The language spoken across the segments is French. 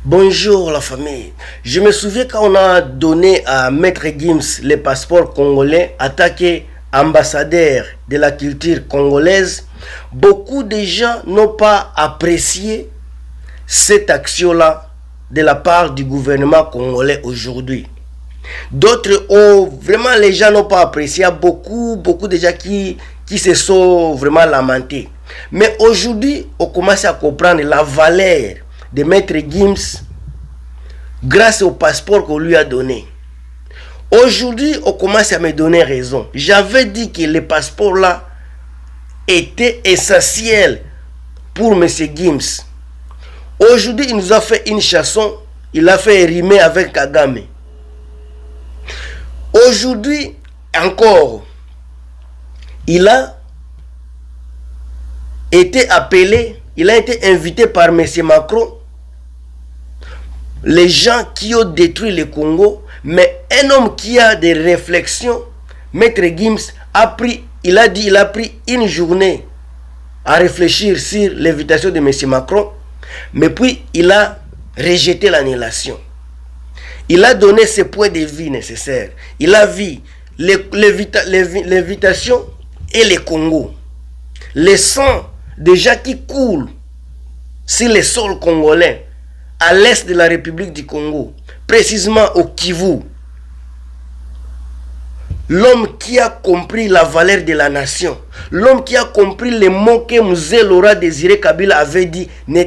Bonjour la famille. Je me souviens quand on a donné à Maître Gims les passeports congolais, attaqué ambassadeur de la culture congolaise, beaucoup de gens n'ont pas apprécié cette action-là de la part du gouvernement congolais aujourd'hui. D'autres ont vraiment, les gens n'ont pas apprécié. Il y a beaucoup de gens qui se sont vraiment lamentés. Mais aujourd'hui, on commence à comprendre la valeur de Maître Gims grâce au passeport qu'on lui a donné. Aujourd'hui, on commence à me donner raison. J'avais dit que le passeport là était essentiel pour M. Gims. Aujourd'hui, il nous a fait une chanson. Il a fait rimer avec Kagame. Aujourd'hui, encore, il a été appelé, il a été invité par M. Macron, les gens qui ont détruit le Congo, mais un homme qui a des réflexions, Maître Gims a pris, il a pris une journée à réfléchir sur l'invitation de M. Macron, mais puis il a rejeté l'annulation. Il a donné ses points de vue nécessaires. Il a vu l'invitation et le Congo. Le sang des gens qui coulent sur le sol congolais, à l'est de la République du Congo, précisément au Kivu. L'homme qui a compris la valeur de la nation, l'homme qui a compris les mots que Mzee Laurent Désiré Kabila avait dit, ne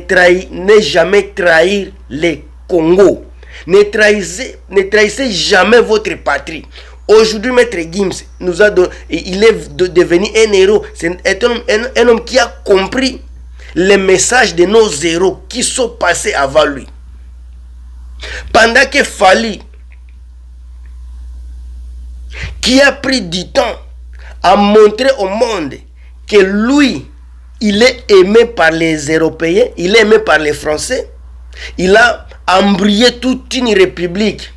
jamais trahir le Congo. Ne trahissez jamais votre patrie. Aujourd'hui, Maître Gims nous a donné, il est devenu un héros. C'est un homme qui a compris les messages de nos héros qui sont passés avant lui. Pendant que Fali, qui a pris du temps à montrer au monde que lui, il est aimé par les Européens, il est aimé par les Français, il a embrouillé toute une république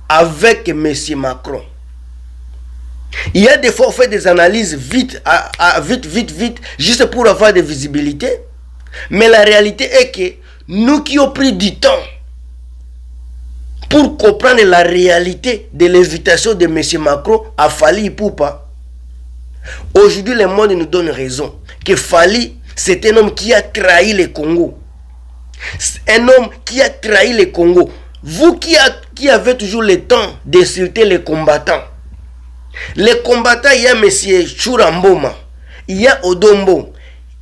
avec M. Macron. Il y a des fois on fait des analyses vite, juste pour avoir de visibilité. Mais la réalité est que nous qui avons pris du temps pour comprendre la réalité de l'invitation de M. Macron à Fali Ipupa, aujourd'hui le monde nous donne raison. Que Fali, c'est un homme qui a trahi le Congo. Un homme qui a trahi le Congo. Vous qui avez toujours le temps d'insulter les combattants. Les combattants, il y a M. Churamboma, il y a Odombo.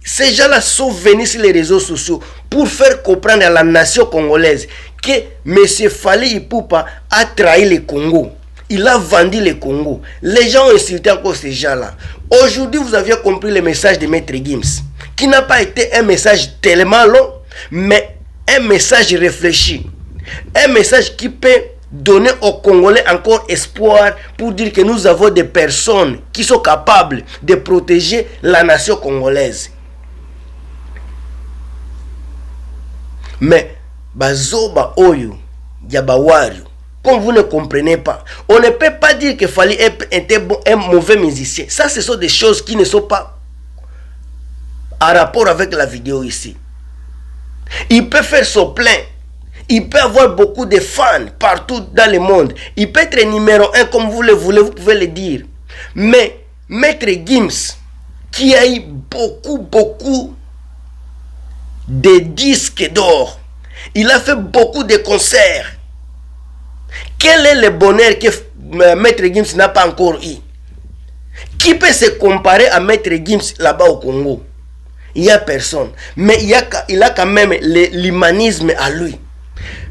Ces gens-là sont venus sur les réseaux sociaux pour faire comprendre à la nation congolaise que M. Fali Ipupa a trahi le Congo. Il a vendu le Congo. Les gens ont insulté encore ces gens-là. Aujourd'hui, vous aviez compris le message de Maître Gims, qui n'a pas été un message tellement long, mais un message réfléchi. Un message qui peut donner aux Congolais encore espoir pour dire que nous avons des personnes qui sont capables de protéger la nation congolaise. Mais bazoba oyo yabawario, comme vous ne comprenez pas, on ne peut pas dire que Fali était un mauvais musicien. Ça, ce sont des choses qui ne sont pas en rapport avec la vidéo ici. Il peut faire son plein. Il peut avoir beaucoup de fans partout dans le monde. Il peut être numéro 1 comme vous le voulez, vous pouvez le dire. Mais Maître Gims, qui a eu beaucoup de disques d'or, il a fait beaucoup de concerts. Quel est le bonheur que Maître Gims n'a pas encore eu? Qui peut se comparer à Maître Gims là-bas au Congo? Il n'y a personne. Mais il a quand même l'humanisme à lui.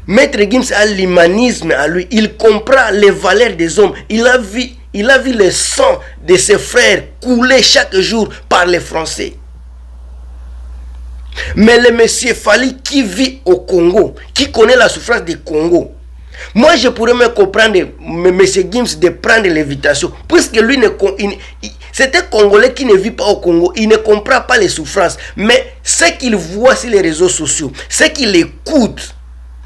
Maître Gims a l'humanisme à lui. Il comprend les valeurs des hommes. Il a vu le sang de ses frères couler chaque jour par les Français. Mais le monsieur Fali qui vit au Congo, qui connaît la souffrance du Congo, moi je pourrais me comprendre monsieur Gims de prendre l'invitation, puisque lui c'est un Congolais qui ne vit pas au Congo, il ne comprend pas les souffrances, mais ce qu'il voit sur les réseaux sociaux, ce qu'il écoute,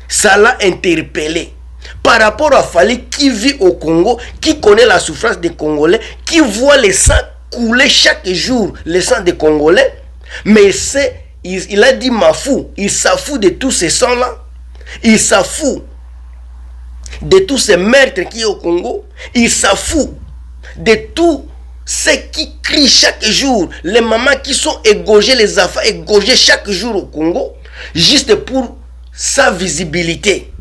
ça l'a interpellé. Par rapport à Fali qui vit au Congo, qui connaît la souffrance des Congolais, qui voit le sang couler chaque jour, le sang des Congolais, mais il a dit Mafou, il s'affout de tous ces sangs-là. Il s'en fout de tous ces meurtres qui sont au Congo. Il s'en fout de tous ceux qui crient chaque jour. Les mamans qui sont égorgées, les enfants égorgés chaque jour au Congo. Juste pour sa visibilité.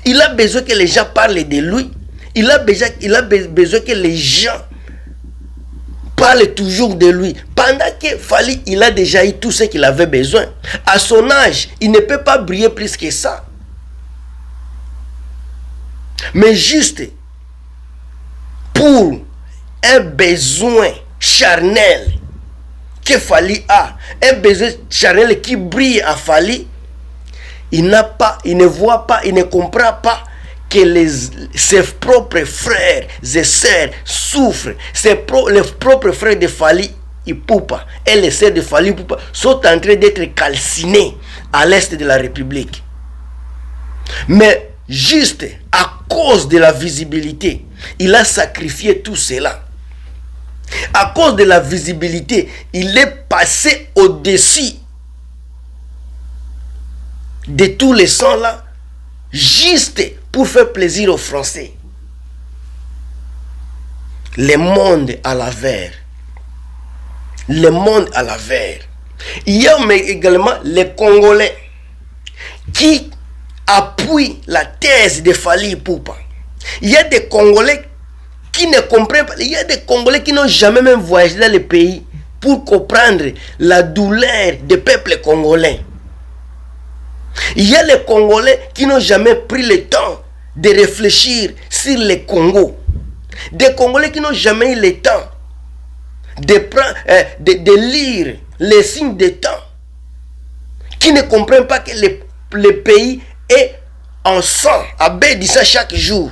Il a besoin que les gens parlent de lui. Il a besoin que les gens parlent toujours de lui. Pendant que Fally, il a déjà eu tout ce qu'il avait besoin. À son âge, il ne peut pas briller plus que ça. Mais juste pour un besoin charnel que Fally a, un besoin charnel qui brille à Fally, il ne voit pas, il ne comprend pas que ses propres frères et sœurs souffrent. Les propres frères de Fally Ipupa et les sœurs de Fally Ipupa sont en train d'être calcinés à l'est de la République. Mais juste à cause de la visibilité, il a sacrifié tout cela. À cause de la visibilité, il est passé au-dessus de tous les sons là, juste pour faire plaisir aux Français. Le monde à l'envers. Le monde à l'envers. Il y a également les Congolais qui appuient la thèse de Fally Ipupa. Il y a des Congolais qui ne comprennent pas. Il y a des Congolais qui n'ont jamais même voyagé dans le pays pour comprendre la douleur du peuple congolais. Il y a les Congolais qui n'ont jamais pris le temps de réfléchir sur le Congo. Des Congolais qui n'ont jamais eu le temps de lire les signes des temps. Qui ne comprennent pas que le pays est en sang, à bêtise chaque jour.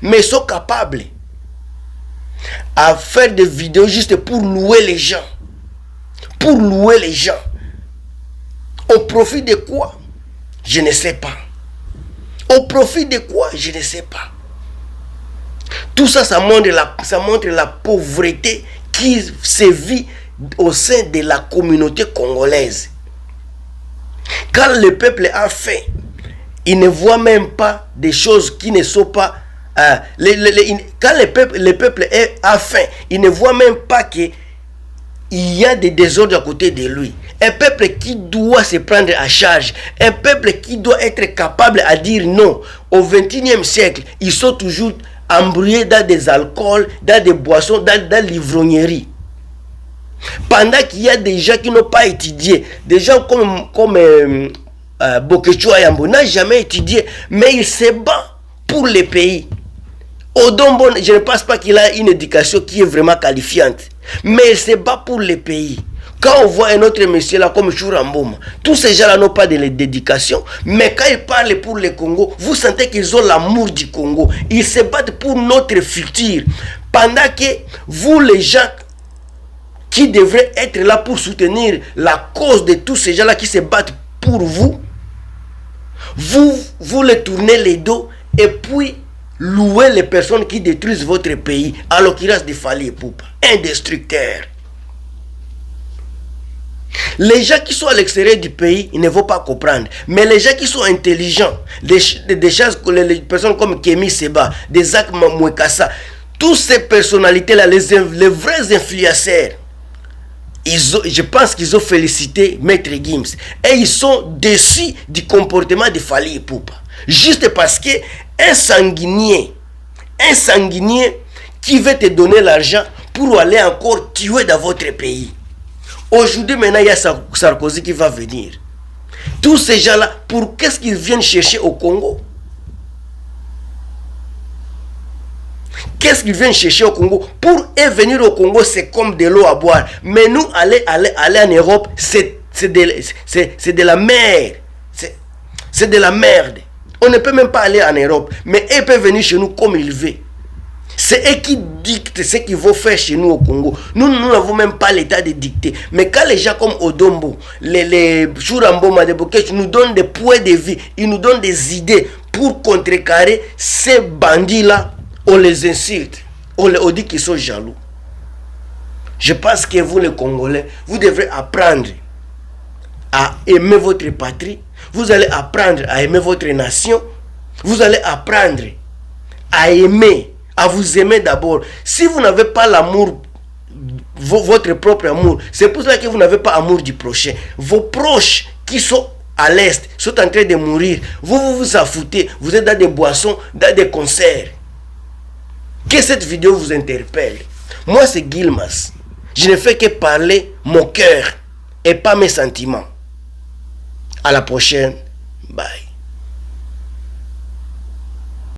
Mais sont capables à faire des vidéos juste pour louer les gens. Pour louer les gens. Au profit de quoi? Je ne sais pas. Au profit de quoi? Je ne sais pas. Tout ça, ça montre la pauvreté qui se vit au sein de la communauté congolaise. Quand le peuple a faim, il ne voit même pas des choses qui ne sont pas... quand le peuple a faim, il ne voit même pas qu'il y a des désordres à côté de lui. Un peuple qui doit se prendre à charge. Un peuple qui doit être capable à dire non. Au XXIe siècle, ils sont toujours embrouillés dans des alcools, dans des boissons, dans l'ivrognerie. Pendant qu'il y a des gens qui n'ont pas étudié. Des gens comme Bokecho Ayambo n'a jamais étudié. Mais il se bat pour le pays. Odombo, je ne pense pas qu'il a une éducation qui est vraiment qualifiante. Mais il se bat pour le pays. Quand on voit un autre monsieur là comme Churamboma, tous ces gens là n'ont pas de l'éducation, mais quand ils parlent pour le Congo, vous sentez qu'ils ont l'amour du Congo. Ils se battent pour notre futur. Pendant que vous les gens qui devraient être là pour soutenir la cause de tous ces gens là qui se battent pour vous, vous les tournez les dos et puis louez les personnes qui détruisent votre pays, à l'occurrence de Fally Ipupa, un destructeur. Les gens qui sont à l'extérieur du pays, ils ne vont pas comprendre. Mais les gens qui sont intelligents, les personnes comme Kémy Seba, des Zach Mouekassa, toutes ces personnalités-là, les vrais influenceurs, je pense qu'ils ont félicité Maître Gims. Et ils sont déçus du comportement de Fally Ipupa. Juste parce que un sanguinier qui veut te donner l'argent pour aller encore tuer dans votre pays. Aujourd'hui, maintenant, il y a Sarkozy qui va venir. Tous ces gens-là, pour qu'est-ce qu'ils viennent chercher au Congo? Qu'est-ce qu'ils viennent chercher au Congo? Pour eux, venir au Congo, c'est comme de l'eau à boire. Mais nous, aller en Europe, c'est de la merde. C'est de la merde. On ne peut même pas aller en Europe. Mais eux peuvent venir chez nous comme ils veulent. C'est eux qui dictent ce qu'ils vont faire chez nous au Congo. Nous n'avons même pas l'état de dicter. Mais quand les gens comme Odombo, les Churamboma, les Bokecho nous donnent des points de vie, ils nous donnent des idées pour contrecarrer ces bandits-là, on les insulte. On dit qu'ils sont jaloux. Je pense que vous, les Congolais, vous devrez apprendre à aimer votre patrie, vous allez apprendre à aimer votre nation, vous allez apprendre à aimer, à vous aimer d'abord. Si vous n'avez pas l'amour, votre propre amour, c'est pour cela que vous n'avez pas amour du prochain. Vos proches qui sont à l'est sont en train de mourir. Vous affoutez, vous êtes dans des boissons, dans des concerts. Que cette vidéo vous interpelle. Moi, c'est Guilmas. Je ne fais que parler mon cœur et pas mes sentiments. À la prochaine. Bye.